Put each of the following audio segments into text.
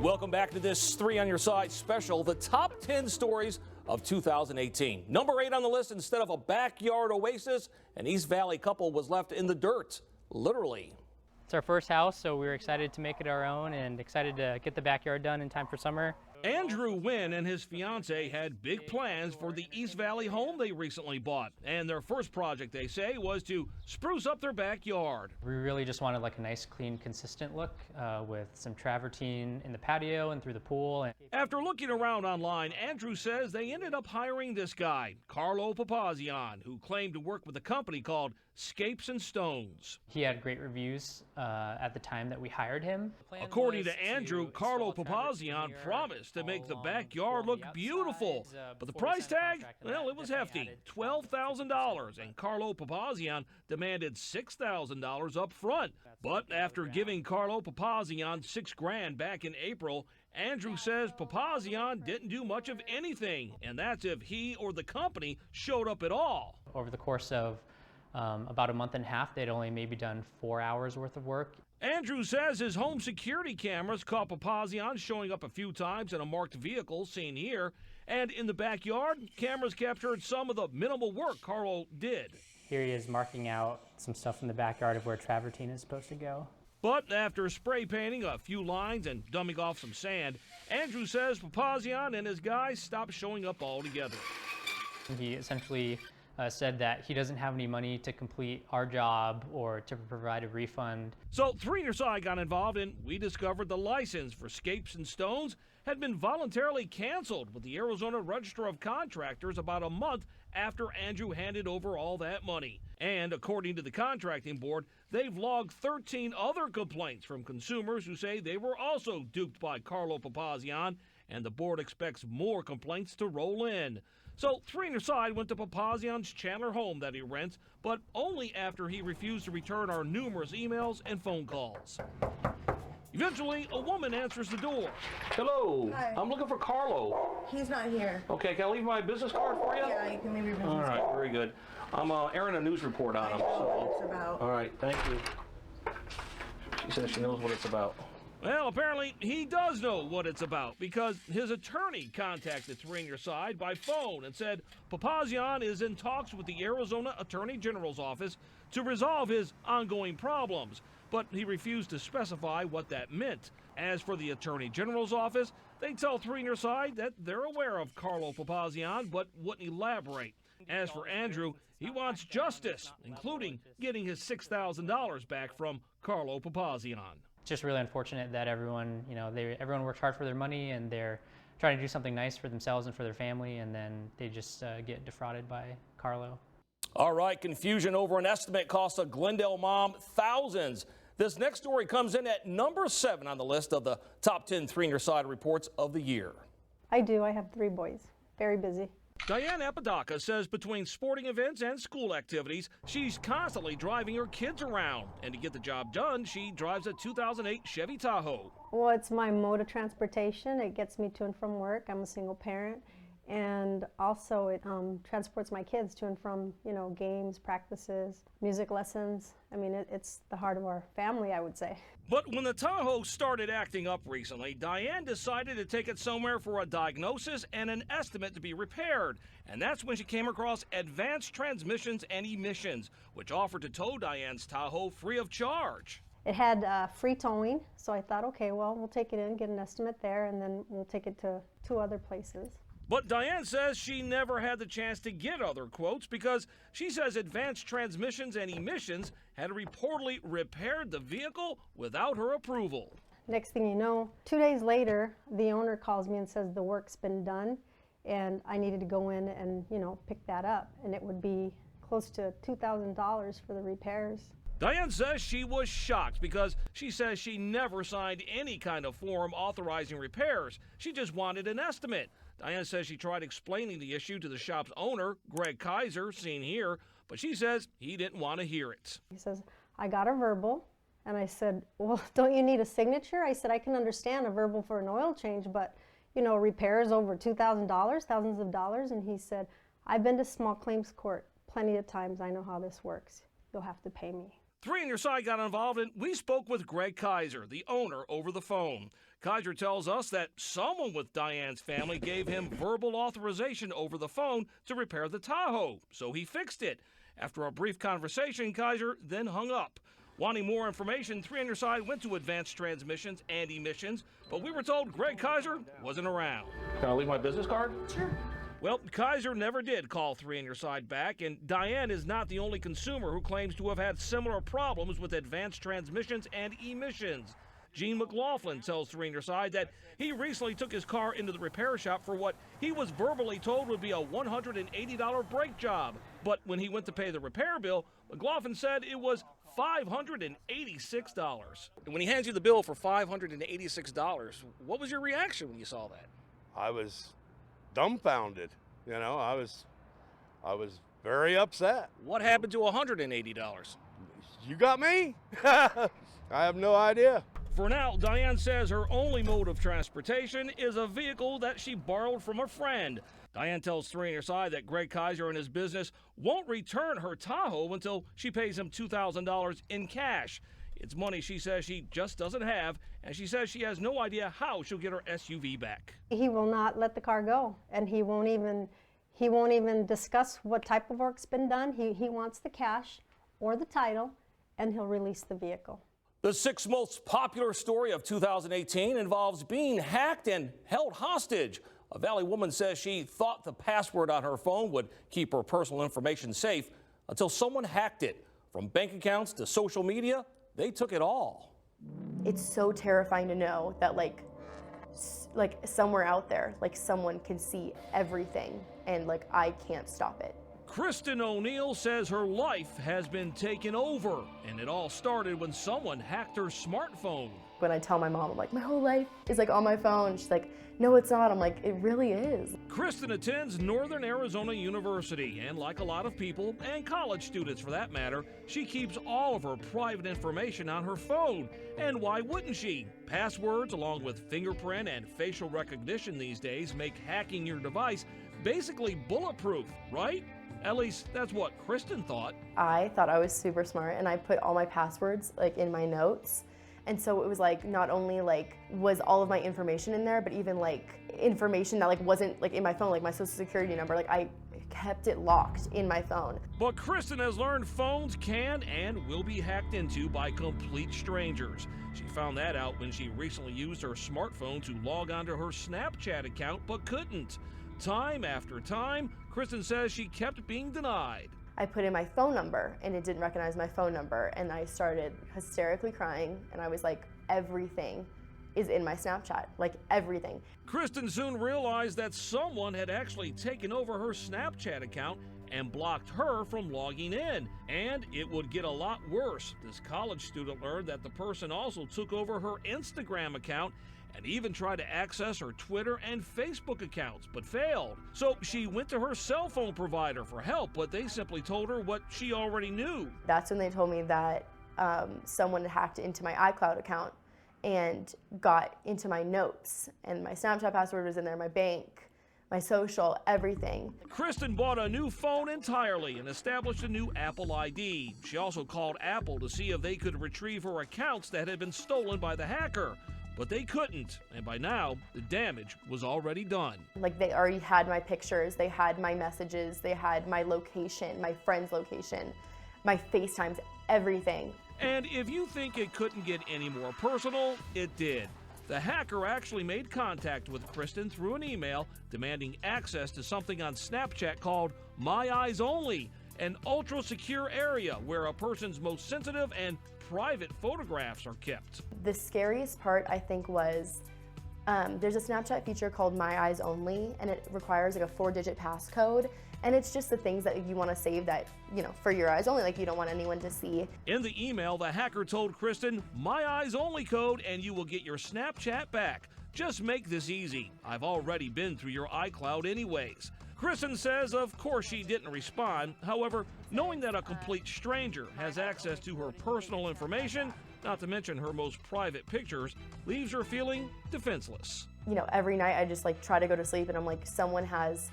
Welcome back to this 3 on Your Side special, the top 10 stories of 2018. Number 8 on the list, instead of a backyard oasis, an East Valley couple was left in the dirt, literally. It's our first house, so we were excited to make it our own and excited to get the backyard done in time for summer. Andrew Wynn and his fiancee had big plans for the East Valley home they recently bought. And their first project, they say, was to spruce up their backyard. We really just wanted like a nice, clean, consistent look with some travertine in the patio and through the pool. After looking around online, Andrew says they ended up hiring this guy, Carlo Papazian, who claimed to work with a company called Scapes and Stones. He had great reviews at the time that we hired him. According to Andrew, Carlo Papazian promised to make the backyard look beautiful, but the price tag, well, it was hefty, $12,000, and Carlo Papazian demanded $6,000 up front. But after giving Carlo Papazian $6,000 back in April, Andrew says Papazian didn't do much of anything, and that's if he or the company showed up at all. Over the course of about a month and a half, they'd only maybe done 4 hours worth of work. Andrew says his home security cameras caught Papazian showing up a few times in a marked vehicle seen here, and in the backyard, cameras captured some of the minimal work Carlo did. Here he is marking out some stuff in the backyard of where travertine is supposed to go. But after spray painting a few lines and dumbing off some sand, Andrew says Papazian and his guys stopped showing up altogether. He essentially said that he doesn't have any money to complete our job or to provide a refund. So 3 on Your Side got involved, and we discovered the license for Scapes and Stones had been voluntarily canceled with the Arizona Register of Contractors about a month after Andrew handed over all that money. And according to the contracting board, they've logged 13 other complaints from consumers who say they were also duped by Carlo Papazian, and the board expects more complaints to roll in. So 3 on Your Side went to Papazian's Chandler home that he rents, but only after he refused to return our numerous emails and phone calls. Eventually, a woman answers the door. Hello. Hi. I'm looking for Carlo. He's not here. Okay, can I leave my business card for you? Yeah, you can leave your business All right, card. very good. I'm airing a news report on him. I know what So. it's about. All right, thank you. She says she knows what it's about. Well, apparently he does know what it's about, because his attorney contacted 3 on Your Side by phone and said Papazian is in talks with the Arizona Attorney General's office to resolve his ongoing problems, but he refused to specify what that meant. As for the Attorney General's office, they tell 3 on Your Side that they're aware of Carlo Papazian, but wouldn't elaborate. As for Andrew, he wants justice, including getting his $6,000 back from Carlo Papazian. It's just really unfortunate that everyone, everyone works hard for their money and they're trying to do something nice for themselves and for their family, and then they just get defrauded by Carlo. All right, confusion over an estimate cost a Glendale mom thousands. This next story comes in at number 7 on the list of the top 10 3 on Your Side reports of the year. I do. I have 3 boys. Very busy. Diane Apodaca says between sporting events and school activities, she's constantly driving her kids around. And to get the job done, she drives a 2008 Chevy Tahoe. Well, it's my mode of transportation. It gets me to and from work. I'm a single parent. And also it transports my kids to and from, games, practices, music lessons. I mean, it's the heart of our family, I would say. But when the Tahoe started acting up recently, Diane decided to take it somewhere for a diagnosis and an estimate to be repaired. And that's when she came across Advanced Transmissions and Emissions, which offered to tow Diane's Tahoe free of charge. It had free towing, so I thought, okay, well, we'll take it in, get an estimate there, and then we'll take it to 2 other places. But Diane says she never had the chance to get other quotes because she says Advanced Transmissions and Emissions had reportedly repaired the vehicle without her approval. Next thing you know, 2 days later, the owner calls me and says the work's been done, and I needed to go in and, pick that up, and it would be close to $2,000 for the repairs. Diane says she was shocked because she says she never signed any kind of form authorizing repairs. She just wanted an estimate. Diane says she tried explaining the issue to the shop's owner, Greg Kaiser, seen here, but she says he didn't want to hear it. He says, I got a verbal, and I said, well, don't you need a signature? I said, I can understand a verbal for an oil change, but, repairs over $2,000, thousands of dollars, and he said, I've been to small claims court plenty of times. I know how this works. You'll have to pay me. 3 on Your Side got involved, and we spoke with Greg Kaiser, the owner, over the phone. Kaiser tells us that someone with Diane's family gave him verbal authorization over the phone to repair the Tahoe, so he fixed it. After a brief conversation, Kaiser then hung up. Wanting more information, 3 on Your Side went to Advanced Transmissions and Emissions, but we were told Greg Kaiser wasn't around. Can I leave my business card? Sure. Well, Kaiser never did call 3 on Your Side back, and Diane is not the only consumer who claims to have had similar problems with Advanced Transmissions and Emissions. Gene McLaughlin tells 3 on Your Side that he recently took his car into the repair shop for what he was verbally told would be a $180 brake job. But when he went to pay the repair bill, McLaughlin said it was $586. When he hands you the bill for $586, what was your reaction when you saw that? I was dumbfounded. You know, I was very upset. What happened to $180? You got me? I have no idea. For now, Diane says her only mode of transportation is a vehicle that she borrowed from a friend. Diane tells 3 on Your Side that Greg Kaiser and his business won't return her Tahoe until she pays him $2,000 in cash. It's money she says she just doesn't have, and she says she has no idea how she'll get her SUV back. He will not let the car go, and he won't even discuss what type of work's been done. He wants the cash or the title, and he'll release the vehicle. The 6th most popular story of 2018 involves being hacked and held hostage. A Valley woman says she thought the password on her phone would keep her personal information safe until someone hacked it. From bank accounts to social media, they took it all. It's so terrifying to know that like somewhere out there, like someone can see everything and like I can't stop it. Kristen O'Neill says her life has been taken over, and it all started when someone hacked her smartphone. When I tell my mom, I'm like, my whole life is like on my phone. She's like, no, it's not. I'm like, it really is. Kristen attends Northern Arizona University, and like a lot of people, and college students for that matter, she keeps all of her private information on her phone. And why wouldn't she? Passwords, along with fingerprint and facial recognition these days, make hacking your device basically bulletproof, right? At least that's what Kristen thought. I thought I was super smart, and I put all my passwords like in my notes. And so it was like, not only like was all of my information in there, but even like information that like wasn't like in my phone, like my social security number, like I kept it locked in my phone. But Kristen has learned phones can and will be hacked into by complete strangers. She found that out when she recently used her smartphone to log onto her Snapchat account, but couldn't. Time after time, Kristen says she kept being denied. I put in my phone number and it didn't recognize my phone number, and I started hysterically crying, and I was like, everything is in my Snapchat, like everything. Kristen soon realized that someone had actually taken over her Snapchat account and blocked her from logging in. And it would get a lot worse. This college student learned that the person also took over her Instagram account and even tried to access her Twitter and Facebook accounts, but failed. So she went to her cell phone provider for help, but they simply told her what she already knew. That's when they told me that someone had hacked into my iCloud account and got into my notes, and my Snapchat password was in there, my bank, my social, everything. Kristen bought a new phone entirely and established a new Apple ID. She also called Apple to see if they could retrieve her accounts that had been stolen by the hacker. But they couldn't, and by now, the damage was already done. Like, they already had my pictures, they had my messages, they had my location, my friend's location, my FaceTimes, everything. And if you think it couldn't get any more personal, it did. The hacker actually made contact with Kristen through an email demanding access to something on Snapchat called My Eyes Only, an ultra-secure area where a person's most sensitive and private photographs are kept. The scariest part, I think, was there's a Snapchat feature called My Eyes Only, and it requires like a 4-digit passcode, and it's just the things that you want to save that, you know, for your eyes only, like you don't want anyone to see. In the email, the hacker told Kristen, My Eyes Only code, and you will get your Snapchat back. Just make this easy. I've already been through your iCloud anyways. Kristen says of course she didn't respond. However, knowing that a complete stranger has access to her personal information, not to mention her most private pictures, leaves her feeling defenseless. You know, every night I just like try to go to sleep and I'm like, someone has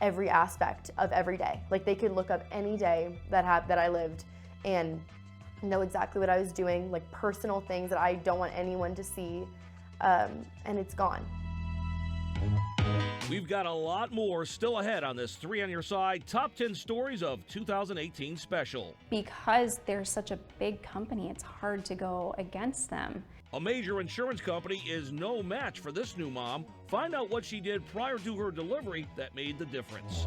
every aspect of every day. Like they could look up any day that I lived and know exactly what I was doing, like personal things that I don't want anyone to see, and it's gone. We've got a lot more still ahead on this 3 on Your Side Top 10 Stories of 2018 special. Because they're such a big company, it's hard to go against them. A major insurance company is no match for this new mom. Find out what she did prior to her delivery that made the difference.